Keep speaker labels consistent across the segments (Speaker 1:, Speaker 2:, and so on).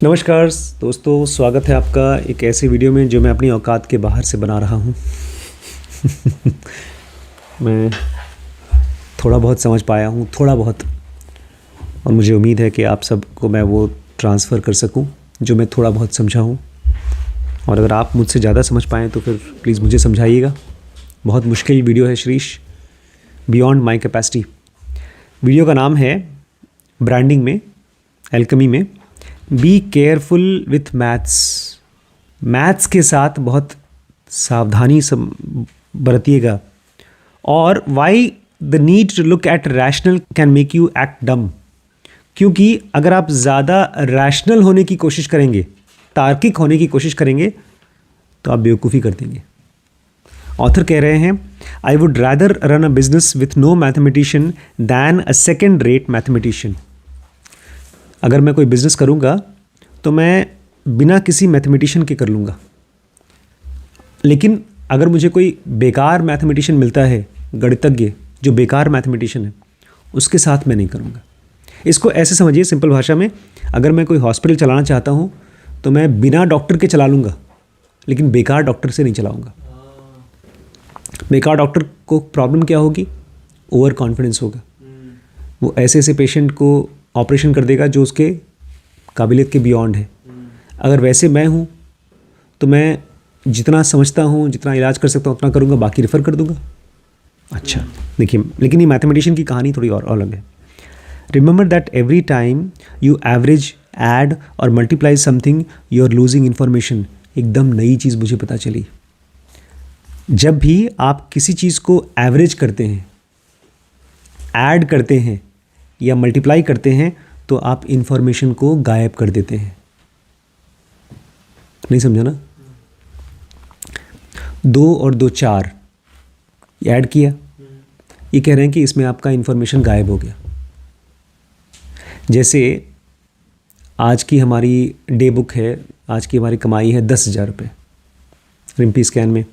Speaker 1: नमस्कार दोस्तों, स्वागत है आपका एक ऐसे वीडियो में जो मैं अपनी औकात के बाहर से बना रहा हूँ। मैं थोड़ा बहुत समझ पाया हूँ, थोड़ा बहुत, और मुझे उम्मीद है कि आप सबको मैं वो ट्रांसफ़र कर सकूँ जो मैं थोड़ा बहुत समझा हूँ। और अगर आप मुझसे ज़्यादा समझ पाएँ तो फिर प्लीज़ मुझे समझाइएगा। बहुत मुश्किल वीडियो है Shrish, beyond my capacity. Video का नाम है ब्रांडिंग में, एल्केमी में, be careful with maths. Maths के साथ बहुत सावधानी बरतिएगा। और why the need to look at rational can make you act dumb. क्योंकि अगर आप ज़्यादा रैशनल होने की कोशिश करेंगे, तार्किक होने की कोशिश करेंगे, तो आप बेवकूफ़ी कर देंगे। ऑथर कह रहे हैं, I would rather run a business with no mathematician than a second rate mathematician. अगर मैं कोई बिज़नेस करूँगा तो मैं बिना किसी मैथमेटिशियन के कर लूँगा। लेकिन अगर मुझे कोई बेकार मैथमेटिशियन मिलता है, गणितज्ञ जो बेकार मैथमेटिशियन है, उसके साथ मैं नहीं करूँगा। इसको ऐसे समझिए सिंपल भाषा में, अगर मैं कोई हॉस्पिटल चलाना चाहता हूँ तो मैं बिना डॉक्टर के चला लूँगा, लेकिन बेकार डॉक्टर से नहीं चलाऊँगा। बेकार डॉक्टर को प्रॉब्लम क्या होगी? ओवर कॉन्फिडेंस होगा। वो ऐसे ऐसे पेशेंट को ऑपरेशन कर देगा जो उसके काबिलियत के बियॉन्ड है। अगर वैसे मैं हूँ तो मैं जितना समझता हूँ, जितना इलाज कर सकता हूँ उतना करूँगा, बाकी रेफ़र कर दूँगा। अच्छा देखिए, लेकिन ये मैथमेटिशियन की कहानी थोड़ी और अलग है। Remember that every time you average, add और multiply something, you are losing information. एकदम नई चीज़ मुझे पता चली। जब भी आप किसी चीज़ को एवरेज करते हैं, ऐड करते हैं या मल्टीप्लाई करते हैं, तो आप इन्फॉर्मेशन को गायब कर देते हैं। नहीं समझा ना? 2 और 2 4 ऐड किया, ये कह रहे हैं कि इसमें आपका इन्फॉर्मेशन गायब हो गया। जैसे आज की हमारी डे बुक है, आज की हमारी कमाई है 10,000 रुपये रिम्पी स्कैन में।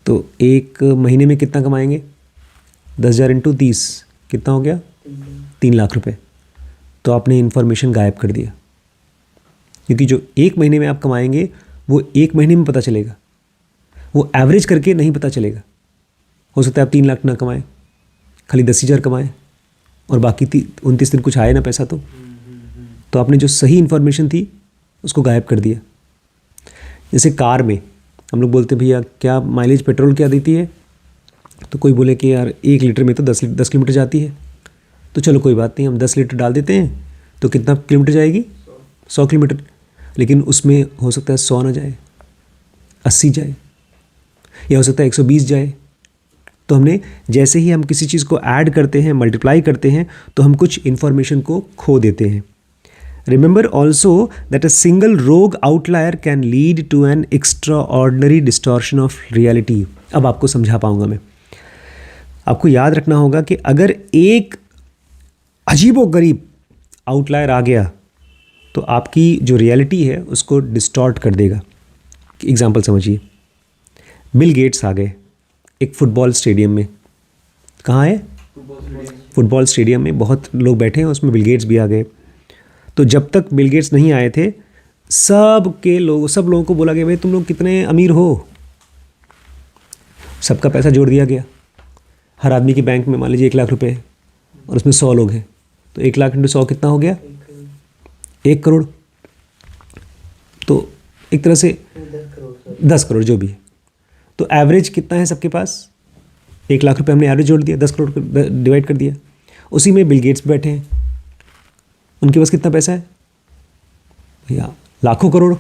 Speaker 1: तो एक महीने में कितना कमाएंगे? 10,000 इंटू 30 कितना हो गया? 3 लाख रुपए। तो आपने इन्फॉर्मेशन गायब कर दिया, क्योंकि जो एक महीने में आप कमाएंगे वो एक महीने में पता चलेगा, वो एवरेज करके नहीं पता चलेगा। हो सकता है आप 3 लाख ना कमाएं, खाली 10,000 कमाएं और बाकी 29 दिन कुछ आए ना पैसा। तो आपने जो सही इन्फॉर्मेशन थी उसको गायब कर दिया। जैसे कार में हम लोग बोलते भैया क्या माइलेज पेट्रोल क्या देती है, तो कोई बोले कि यार 1 लीटर में तो 10 किलोमीटर जाती है। तो चलो कोई बात नहीं, हम 10 लीटर डाल देते हैं, तो कितना किलोमीटर जाएगी? 100 किलोमीटर। लेकिन उसमें हो सकता है 100 ना जाए, 80 जाए, या हो सकता है 120 जाए। तो हमने जैसे ही हम किसी चीज़ को ऐड करते हैं, मल्टीप्लाई करते हैं, तो हम कुछ इन्फॉर्मेशन को खो देते हैं। Remember also that a single rogue outlier can lead to an extraordinary distortion of reality. अब आपको समझा पाऊंगा मैं। आपको याद रखना होगा कि अगर एक अजीबोगरीब आउटलायर आ गया तो आपकी जो रियलिटी है उसको डिस्टॉर्ट कर देगा। एग्जाम्पल समझिए, बिल गेट्स आ गए एक फुटबॉल स्टेडियम में। कहाँ है? फुटबॉल स्टेडियम में बहुत लोग बैठे हैं, उसमें बिल गेट्स भी आ गए। तो जब तक बिल गेट्स नहीं आए थे, सब लोगों को बोला गया भाई तुम लोग कितने अमीर हो। सबका पैसा जोड़ दिया गया। हर आदमी के बैंक में मान लीजिए 1 लाख रुपए है और उसमें 100 लोग हैं, तो 1 लाख इंटू 100 कितना हो गया? 1 करोड़। तो एक तरह से 10 करोड़ जो भी है। तो एवरेज कितना है सबके पास? 1 लाख रुपए हमने एवरेज जोड़ दिया, 10 करोड़ डिवाइड कर दिया। उसी में बिल गेट्स बैठे हैं, उनके पास कितना पैसा है भैया? लाखों करोड़।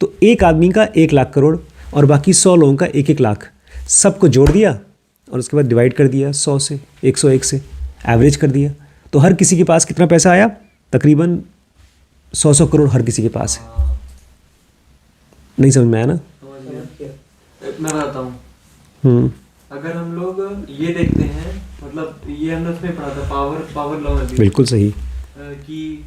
Speaker 1: तो एक आदमी का 1 लाख करोड़ और बाकी 100 लोगों का 1-1 लाख, सबको जोड़ दिया और उसके बाद डिवाइड कर दिया 100 से, 101 से, एवरेज कर दिया। तो हर किसी के पास कितना पैसा आया? तकरीबन 100 करोड़ हर किसी के पास है। नहीं समझ में आया ना?
Speaker 2: मैं बताता हूँ। अगर हम लोग ये देखते हैं, मतलब ये हमने उसमें पढ़ा था पावर लॉ में भी।
Speaker 1: बिल्कुल सही।
Speaker 2: कि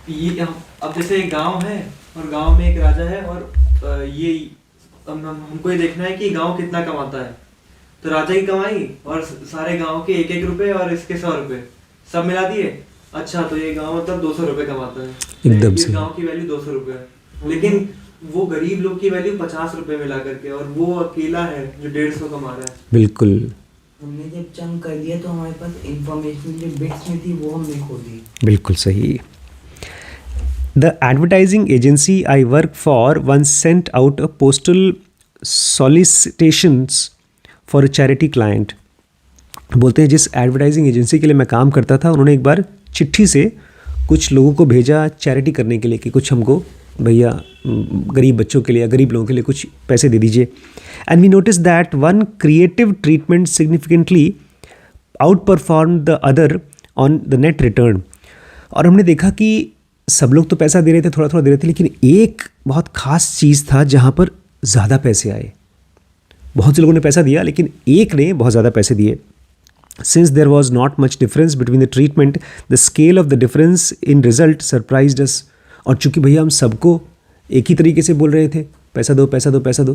Speaker 2: ये अब जैसे एक गांव है और गांव में एक राजा है, और ये हमको ये देखना है कि गांव कितना कमाता है। तो राजा की कमाई और सारे गांव के 1-1 रुपए और इसके 100 रुपए सब मिला दिए। अच्छा, तो ये गांव मतलब 200 रुपए कमाता है।
Speaker 1: एकदम
Speaker 2: इस
Speaker 1: से।
Speaker 2: गांव की वैल्यू 200 रुपये है, लेकिन वो गरीब लोग की वैल्यू 50 रुपये मिला करके, और वो अकेला है जो 150 कमा रहा है।
Speaker 1: बिल्कुल
Speaker 3: हमने जब चंक कर दिया तो हमारे पास इंफॉर्मेशन जो बिट्स में थी वो हमने खो दी।
Speaker 1: बिल्कुल सही। The advertising agency I work for once sent out a postal solicitations for a charity client। बोलते हैं जिस एडवर्टाइजिंग एजेंसी के लिए मैं काम करता था, उन्होंने एक बार चिट्ठी से कुछ लोगों को भेजा चैरिटी करने के लिए कि कुछ हमको भैया गरीब बच्चों के लिए या गरीब लोगों के लिए कुछ पैसे दे दीजिए। And we notice that one creative treatment significantly outperform the other on the net return. और हमने देखा कि सब लोग तो पैसा दे रहे थे, थोड़ा थोड़ा दे रहे थे, लेकिन एक बहुत ख़ास चीज़ था जहाँ पर ज़्यादा पैसे आए। बहुत से लोगों ने पैसा दिया लेकिन एक ने बहुत ज़्यादा पैसे दिए। Since there was not much difference between the treatment, the scale of the difference in result surprised us। और चूंकि भैया हम सबको एक ही तरीके से बोल रहे थे पैसा दो पैसा दो पैसा दो,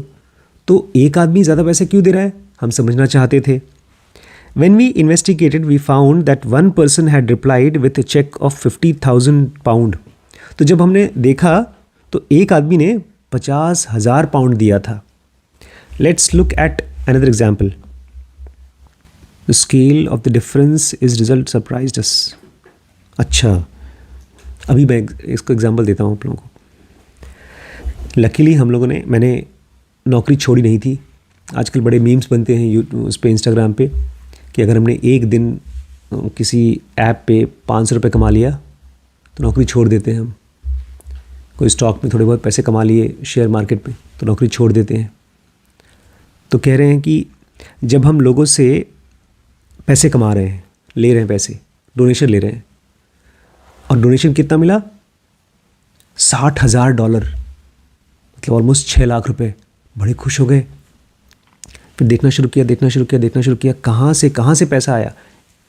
Speaker 1: तो एक आदमी ज़्यादा पैसे क्यों दे रहा है, हम समझना चाहते थे। When we investigated, we found that one person had replied with a check of 50,000 pound। तो जब हमने देखा तो एक आदमी ने 50,000 पाउंड दिया था। Let's look at another example। The scale of the difference is result surprised us। अच्छा, अभी मैं इसको एग्जांपल देता हूँ आप लोगों को। लकीली हम लोगों ने, मैंने नौकरी छोड़ी नहीं थी। आजकल बड़े मीम्स बनते हैं उस पे, इंस्टाग्राम पे, कि अगर हमने एक दिन किसी ऐप पे 500 रुपये कमा लिया तो नौकरी छोड़ देते हैं हम। कोई स्टॉक में थोड़े बहुत पैसे कमा लिए शेयर मार्केट में तो नौकरी छोड़ देते हैं। तो कह रहे हैं कि जब हम लोगों से पैसे कमा रहे हैं, ले रहे हैं पैसे, डोनेशन ले रहे हैं, और डोनेशन कितना मिला, $60,000, मतलब ऑलमोस्ट 6 लाख रुपए। बड़े खुश हो गए। फिर देखना शुरू किया कहाँ से पैसा आया।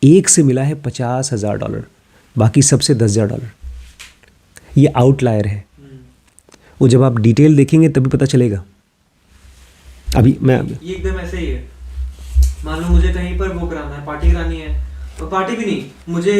Speaker 1: एक से मिला है $50,000, बाकी सबसे $10,000। ये आउटलायर है। वो जब आप डिटेल देखेंगे तभी पता चलेगा। अभी मैं
Speaker 2: ये एकदम ऐसे ही है। मान लो मुझे कहीं पर वो कराना है, पार्टी करानी है, तो पार्टी भी नहीं, मुझे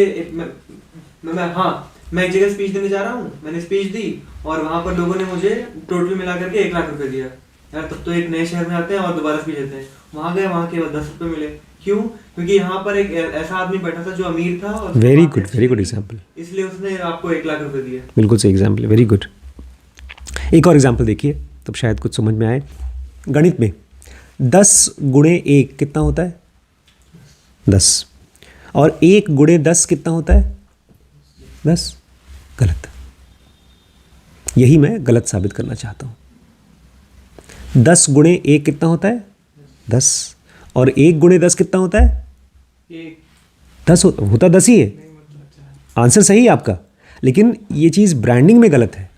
Speaker 2: मैं एक जगह स्पीच देने जा रहा हूँ, मैंने स्पीच दी और वहाँ पर लोगों ने मुझे टोटल मिला करके 1 लाख रुपए दिया। यार तब तो एक नए शहर में आते हैं और दोबारा स्पीच देते हैं। वहाँ गए, वहाँ केवल 10 रुपये मिले। क्यों? क्योंकि यहाँ पर एक ऐसा आदमी बैठा था जो अमीर था और
Speaker 1: वेरी गुड एग्जाम्पल,
Speaker 2: इसलिए उसने आपको 1 लाख रुपए दिए।
Speaker 1: बिल्कुल सही एग्जाम्पल, वेरी गुड। एक और एग्जाम्पल देखिए तब शायद कुछ समझ में आए। गणित में 10 गुणे 1 कितना होता है? 10। और 1 गुणे 10 कितना होता है? 10। गलत। यही मैं गलत साबित करना चाहता हूँ। 10 गुणे 1 कितना होता है? 10। और 1 गुणे 10 कितना होता है? 10 होता 10 ही है। आंसर सही है आपका, लेकिन ये चीज़ ब्रांडिंग में गलत है।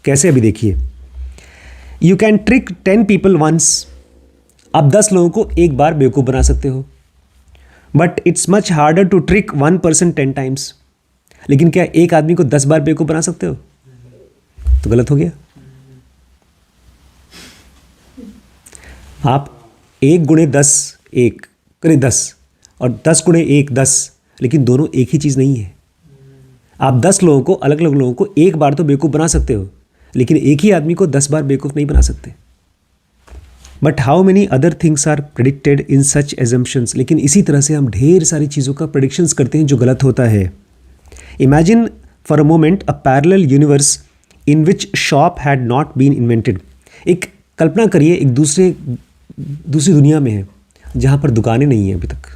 Speaker 1: कैसे? अभी देखिए। You can trick 10 people once. आप 10 लोगों को एक बार बेवकूफ़ बना सकते हो, but it's much harder to trick 1 person 10 times। लेकिन क्या एक आदमी को 10 बार बेवकूफ़ बना सकते हो? तो गलत हो गया। आप 1 गुणे 10 1 करें 10 और 10 गुणे 1 10, लेकिन दोनों एक ही चीज़ नहीं है। आप 10 लोगों को, अलग अलग लोगों को एक बार तो बेवकूफ़ बना सकते हो, लेकिन एक ही आदमी को 10 बार बेवकूफ़ नहीं बना सकते। But how many other things are predicted in such assumptions. लेकिन इसी तरह से हम ढेर सारी चीज़ों का प्रेडिक्शंस करते हैं जो गलत होता है। Imagine for a moment a parallel universe in which shop had not been invented. एक कल्पना करिए, एक दूसरी दुनिया में है जहाँ पर दुकानें नहीं हैं अभी तक।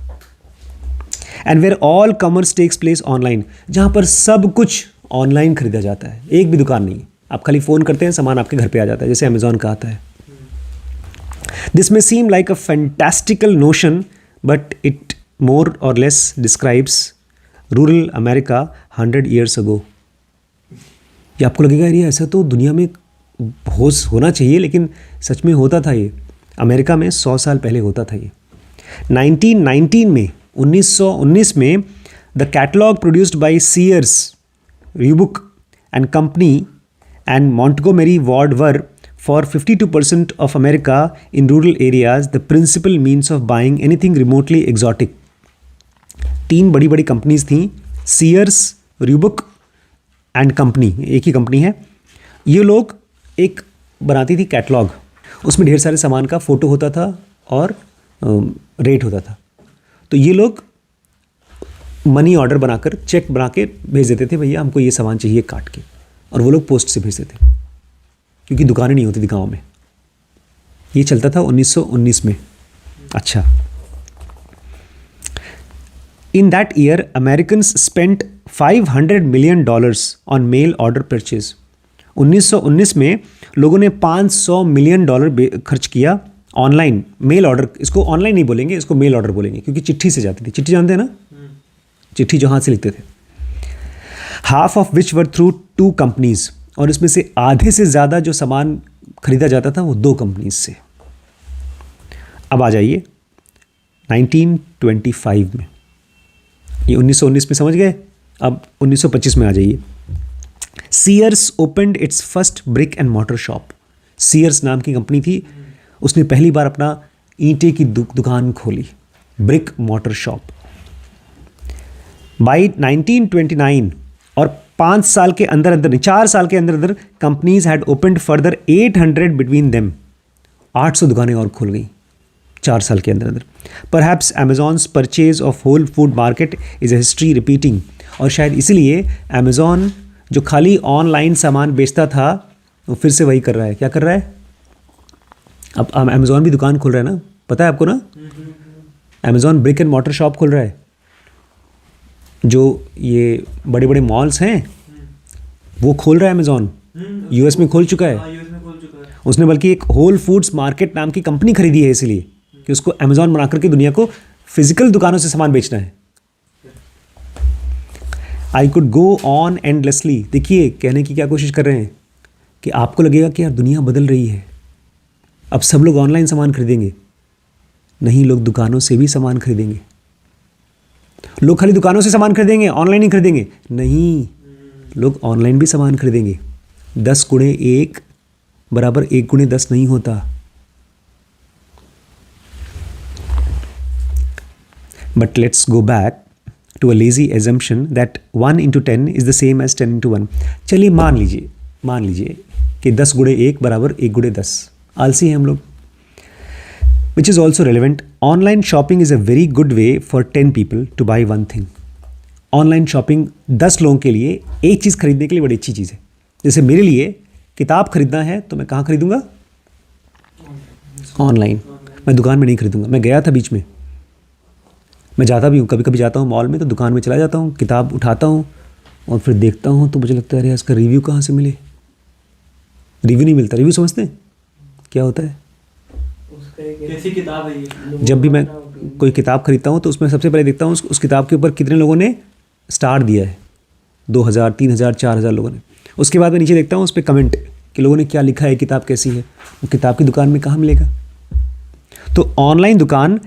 Speaker 1: And where all commerce takes place online, जहाँ पर सब कुछ ऑनलाइन खरीदा जाता है, एक भी दुकान नहीं है। आप खाली फ़ोन करते हैं, सामान आपके घर पे आ जाता है, जैसे अमेज़ॉन का आता है। This may seem like a fantastical notion, but it more or less describes rural America 100 years ago। ये आपको लगेगा ये ऐसा तो दुनिया में होना चाहिए, लेकिन सच में होता था। ये अमेरिका में 100 साल पहले होता था। ये 1919 में, 1919 में the catalogue produced by Sears, Roebuck and Company and Montgomery Ward were for 52% of America in rural areas the principal means of buying anything remotely exotic। 3 बड़ी बड़ी कंपनीज थी, सीयर्स, रीबुक एंड कंपनी, एक ही company है, ये लोग एक बनाती थी कैटलॉग, उसमें ढेर सारे सामान का फ़ोटो होता था और रेट होता था। तो ये लोग मनी ऑर्डर बनाकर, चेक बना के भेज देते थे, भैया हमको ये सामान चाहिए काट के, और वो लोग पोस्ट से भेजते थे क्योंकि दुकानें नहीं होती थी गाँव में। ये चलता था 1919 में। अच्छा, in that year Americans spent $500 million on mail order purchase. 1919 में लोगों ने $500 मिलियन खर्च किया ऑनलाइन मेल ऑर्डर। इसको ऑनलाइन नहीं बोलेंगे, इसको मेल ऑर्डर बोलेंगे, क्योंकि चिट्ठी से जाती थी। चिट्ठी जानते हैं ना, चिट्ठी जो हाथ से लिखते थे। Half of which were through 2 companies, और इसमें से आधे से ज़्यादा जो सामान खरीदा जाता था वो 2 कंपनीज से। अब आ जाइए 1925 में, ये 1919 में समझ गए। अब 1925 में आ जाइए। Sears opened its first brick and mortar shop. Sears नाम की कंपनी थी, उसने पहली बार अपना ईंटे की दुकान खोली, ब्रिक मॉर्टर शॉप। बाई 1929, और 5 साल के अंदर अंदर नहीं, 4 साल के अंदर अंदर companies had opened further 800 between them. 800 दुकानें और खुल गई 4 साल के अंदर अंदर। Perhaps Amazon's purchase of Whole Food Market is a history repeating. और शायद इसलिए अमेजॉन जो खाली ऑनलाइन सामान बेचता था वो फिर से वही कर रहा है। क्या कर रहा है? अब अमेजॉन भी दुकान खोल रहा है ना, पता है आपको ना? Amazon brick and mortar shop खोल रहा है। जो ये बड़े बड़े मॉल्स हैं वो खोल रहा है अमेजॉन। यूएस में खोल चुका है।
Speaker 2: यूएस में खोल चुका है।
Speaker 1: उसने बल्कि एक होल फूड्स मार्केट नाम की कंपनी खरीदी है, इसलिए कि उसको अमेजॉन बना करके दुनिया को फिजिकल दुकानों से सामान बेचना है। I could go on endlessly. देखिए कहने की क्या कोशिश कर रहे हैं कि आपको लगेगा कि यार दुनिया बदल रही है, अब सब लोग ऑनलाइन सामान खरीदेंगे। नहीं, लोग दुकानों से भी सामान खरीदेंगे। लोग खाली दुकानों से सामान खरीदेंगे, ऑनलाइन नहीं खरीदेंगे। नहीं, लोग ऑनलाइन भी सामान खरीदेंगे। 10 गुणे 1 बराबर 1 गुणे 10 नहीं होता। But let's go back to a lazy assumption that 1 into 10 is the same as 10 into 1। चलिए मान लीजिए कि 10 गुणे 1 बराबर 1 गुणे 10। आलसी हैं हम लोग। Which is also relevant, online shopping is a very good way for 10 people two by 1 thing. Online shopping 10 लोगों के लिए एक चीज़ खरीदने के लिए बड़ी अच्छी चीज़ है। जैसे मेरे लिए किताब खरीदना है तो मैं कहाँ खरीदूंगा? ऑनलाइन। मैं दुकान में नहीं खरीदूंगा। मैं गया था बीच में, मैं जाता भी हूँ, कभी कभी जाता हूँ मॉल में, तो दुकान में चला जाता हूँ, किताब उठाता हूँ और फिर देखता हूँ तो मुझे लगता है अरे इसका रिव्यू कहाँ से मिले। रिव्यू नहीं मिलता। रिव्यू समझते हैं क्या होता है?
Speaker 2: कैसी किताब है ये?
Speaker 1: जब भी मैं कोई किताब खरीदता हूँ तो उसमें सबसे पहले देखता हूँ उस किताब के ऊपर कितने लोगों ने स्टार दिया है। 2000, 3000, 4000 लोगों ने। उसके बाद मैं नीचे देखता हूँ उस पर कमेंट कि लोगों ने क्या लिखा है, किताब कैसी है। वो किताब की दुकान में कहाँ मिलेगा? तो ऑनलाइन दुकान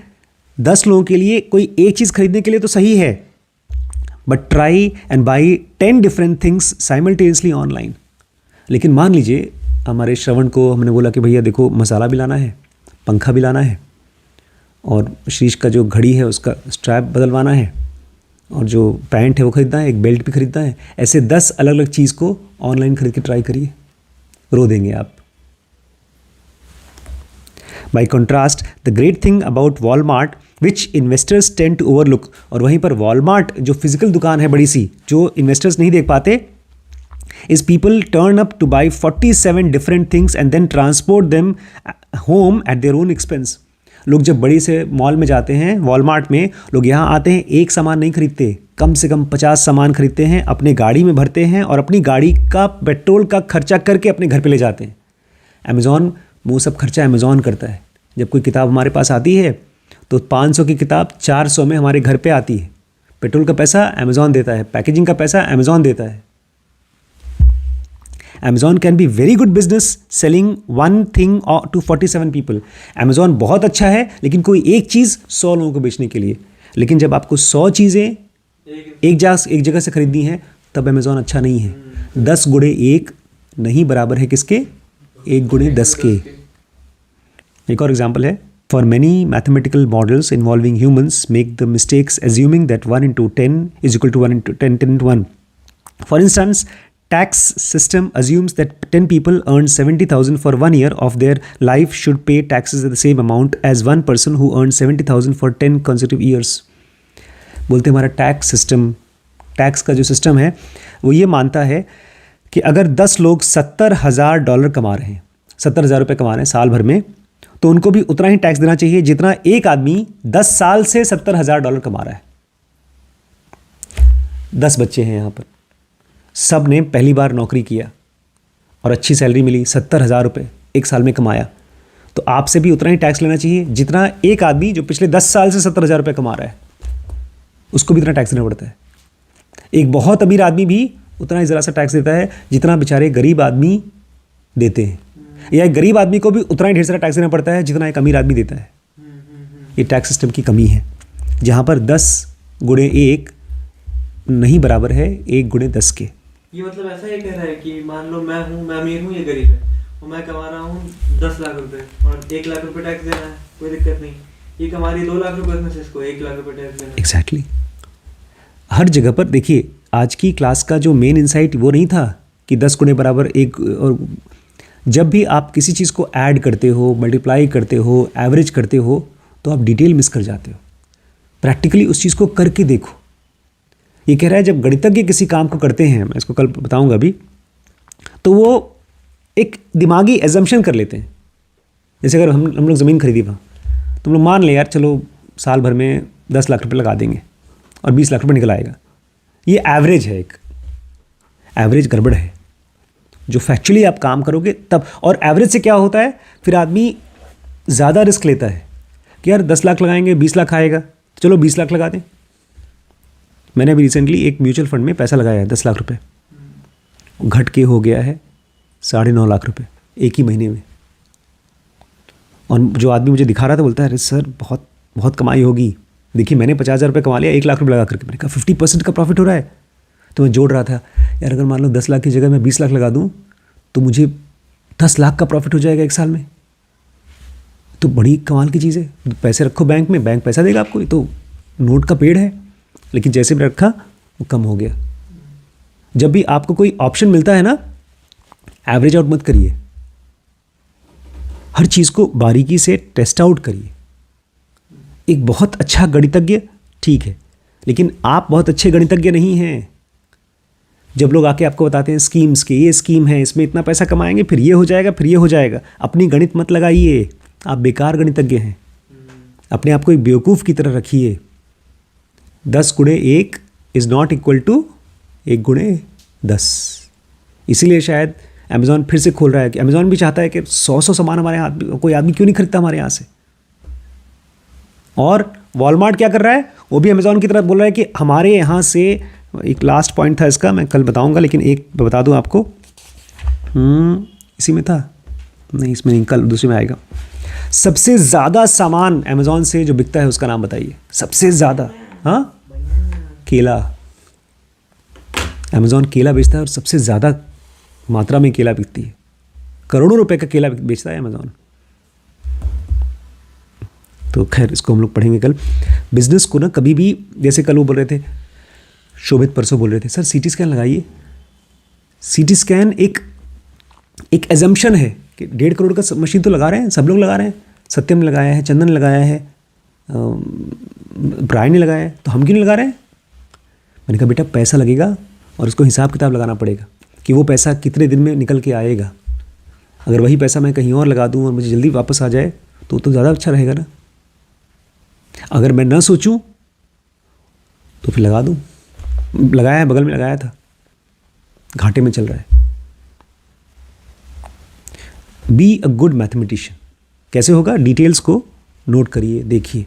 Speaker 1: 10 लोगों के लिए कोई एक चीज़ खरीदने के लिए तो सही है, but try and by 10 different things simultaneously online. लेकिन मान लीजिए हमारे श्रवण को हमने बोला कि भैया देखो मसाला भी लाना है, पंखा भी लाना है, और शीश का जो घड़ी है उसका स्ट्रैप बदलवाना है, और जो पैंट है वो खरीदना है, एक बेल्ट भी खरीदना है। ऐसे 10 अलग अलग चीज़ को ऑनलाइन खरीद के ट्राई करिए, रो देंगे आप। By contrast the great thing about Walmart which investors tend to overlook, और वहीं पर वॉलमार्ट जो फिजिकल दुकान है बड़ी सी, जो इन्वेस्टर्स नहीं देख पाते, is people turn up to buy 47 different things and then transport them home at their own expense। लोग जब बड़ी से मॉल में जाते हैं, वॉलमार्ट में, लोग यहाँ आते हैं, एक सामान नहीं खरीदते, कम से कम 50 सामान खरीदते हैं, अपने गाड़ी में भरते हैं और अपनी गाड़ी का पेट्रोल का खर्चा करके अपने घर पे ले जाते हैं। अमेज़ॉन वो सब खर्चा अमेज़ॉन करता है। जब कोई किताब हमारे पास आती है तो 500 की किताब 400 में हमारे घर पे आती है। पेट्रोल का पैसा अमेज़ॉन देता है, पैकेजिंग का पैसा अमेज़ॉन देता है। Amazon can be very good business selling one thing to 47 people। Amazon बहुत अच्छा है लेकिन कोई एक चीज़ 100 लोगों को बेचने के लिए। लेकिन जब आपको 100 चीज़ें एक जगह से खरीदनी है तब Amazon अच्छा नहीं है। 10 गुणे 1 नहीं बराबर है किसके? 1 गुणे 10 के। एक और एग्जाम्पल है, For many mathematical models involving humans make the mistakes assuming that 1 into 10 is equal to 1 into 10 into 1। For instance, tax system assumes that 10 people earn 70,000 for 1 year of their life should pay taxes at the same amount as one person who earns 70,000 for 10 consecutive years. बोलते हमारा tax का जो system है वो ये मानता है कि अगर 10 लोग $70,000 कमा रहे हैं, 70,000 रुपये कमा रहे हैं साल भर में, तो उनको भी उतना ही टैक्स देना चाहिए जितना एक आदमी 10 साल से $70,000 कमा रहा है। 10 बच्चे हैं यहाँ पर, सब ने पहली बार नौकरी किया और अच्छी सैलरी मिली, 70,000 रुपये एक साल में कमाया, तो आपसे भी उतना ही टैक्स लेना चाहिए जितना एक आदमी जो पिछले 10 साल से 70,000 रुपये कमा रहा है उसको भी इतना टैक्स देना पड़ता है। एक बहुत अमीर आदमी भी उतना ही ज़रा सा टैक्स देता है जितना बेचारे गरीब आदमी देते हैं, या एक गरीब आदमी को भी उतना ही ढेर सारा टैक्स देना पड़ता है जितना एक अमीर आदमी देता है। ये टैक्स सिस्टम की कमी है, जहाँ पर 10 गुणे 1 नहीं बराबर है 1 गुणे 10 के।
Speaker 2: ये मतलब ऐसा ही कह रहा है कि मान लो मैं अमीर हूँ, ये गरीब है, और मैं कमा रहा हूँ 10 लाख रुपए और 1 लाख रुपए टैक्स देना है, कोई दिक्कत नहीं। ये कमा रही 2 लाख रुपए, उसमें से इसको 1 लाख रुपए टैक्स देना है।
Speaker 1: एग्जैक्टली हर जगह पर देखिए, आज की क्लास का जो मेन इंसाइट वो नहीं था कि 10 गुणे बराबर 1, और जब भी आप किसी चीज़ को ऐड करते हो, मल्टीप्लाई करते हो, एवरेज करते हो, तो आप डिटेल मिस कर जाते हो। प्रैक्टिकली उस चीज़ को करके देखो। ये कह रहा है जब गणितज्ञ किसी काम को करते हैं, मैं इसको कल बताऊंगा अभी, तो वो एक दिमागी एजम्पशन कर लेते हैं। जैसे अगर हम लोग ज़मीन खरीदी वहाँ, तो हम लोग मान लें यार चलो साल भर में 10 लाख रुपए लगा देंगे और 20 लाख रुपए निकल आएगा। ये एवरेज है, एक एवरेज गड़बड़ है। जो फैक्चुअली आप काम करोगे तब, और एवरेज से क्या होता है, फिर आदमी ज़्यादा रिस्क लेता है कि यार 10 लाख लगाएंगे 20 लाख आएगा, तो चलो 20 लाख लगा दें। मैंने अभी रिसेंटली एक म्यूचुअल फंड में पैसा लगाया है 10 लाख रुपए, घट के हो गया है 9.5 लाख रुपए एक ही महीने में। और जो आदमी मुझे दिखा रहा था बोलता है अरे सर बहुत बहुत कमाई होगी, देखिए मैंने 50,000 रुपये कमा लिया 1 लाख रुपये लगा करके। मैंने कहा 50% का प्रॉफिट हो रहा है। तो मैं जोड़ रहा था यार अगर मान लो 10 लाख की जगह मैं 20 लाख लगा दूं तो मुझे 10 लाख का प्रॉफिट हो जाएगा एक साल में। तो बड़ी कमाल की चीज़ है। पैसे रखो बैंक में, बैंक पैसा देगा आपको। ये तो नोट का पेड़ है, लेकिन जैसे भी रखा वो कम हो गया। जब भी आपको कोई ऑप्शन मिलता है ना, एवरेज आउट मत करिए, हर चीज़ को बारीकी से टेस्ट आउट करिए। एक बहुत अच्छा गणितज्ञ ठीक है, लेकिन आप बहुत अच्छे गणितज्ञ नहीं हैं। जब लोग आके आपको बताते हैं स्कीम्स के, ये स्कीम है इसमें इतना पैसा कमाएंगे, फिर ये हो जाएगा, फिर ये हो जाएगा, अपनी गणित मत लगाइए। आप बेकार गणितज्ञ हैं। अपने आप को एक बेवकूफ़ की तरह रखिए। 10 गुणे 1 इज़ नॉट इक्वल टू 1 गुणे 10। इसीलिए शायद अमेज़ॉन फिर से खोल रहा है कि अमेज़ॉन भी चाहता है कि 100 सामान हमारे हाथ में, कोई आदमी क्यों नहीं खरीदता हमारे यहाँ से। और वॉलमार्ट क्या कर रहा है, वो भी अमेज़ॉन की तरफ बोल रहा है कि हमारे यहाँ से, एक लास्ट पॉइंट था इसका, मैं कल बताऊंगा, लेकिन एक बता दूं आपको। इसी में था नहीं, इसमें नहीं, कल दूसरे में आएगा। सबसे ज़्यादा सामान अमेज़ॉन से जो बिकता है उसका नाम बताइए, सबसे ज़्यादा। हाँ, केला। अमेज़ॉन केला बेचता है और सबसे ज़्यादा मात्रा में केला बिकती है। करोड़ों रुपए का केला बेचता है अमेज़ॉन। तो खैर इसको हम लोग पढ़ेंगे कल। बिजनेस को ना कभी भी, जैसे कल वो बोल रहे थे, शोभित परसों बोल रहे थे सर सीटी स्कैन लगाइए। सीटी स्कैन एक एजम्पशन है कि 1.5 करोड़ का मशीन तो लगा रहे हैं, सब लोग लगा रहे हैं। सत्यम ने लगाया है, चंदन ने लगाया है, ब्रायन ने लगाया है, तो हम क्यों नहीं लगा रहे हैं। मैंने कहा बेटा पैसा लगेगा और उसको हिसाब किताब लगाना पड़ेगा कि वो पैसा कितने दिन में निकल के आएगा। अगर वही पैसा मैं कहीं और लगा दूँ और मुझे जल्दी वापस आ जाए तो ज़्यादा अच्छा रहेगा ना। अगर मैं ना सोचूं तो फिर लगा दूं। लगाया है, बगल में लगाया था, घाटे में चल रहा है। Be a good mathematician. कैसे होगा, डिटेल्स को नोट करिए, देखिए।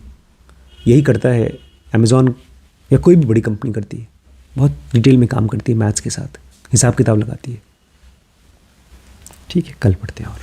Speaker 1: यही करता है अमेज़ॉन या कोई भी बड़ी कंपनी करती है, बहुत डिटेल में काम करती है, मैथ्स के साथ हिसाब किताब लगाती है। ठीक है, कल पढ़ते हैं और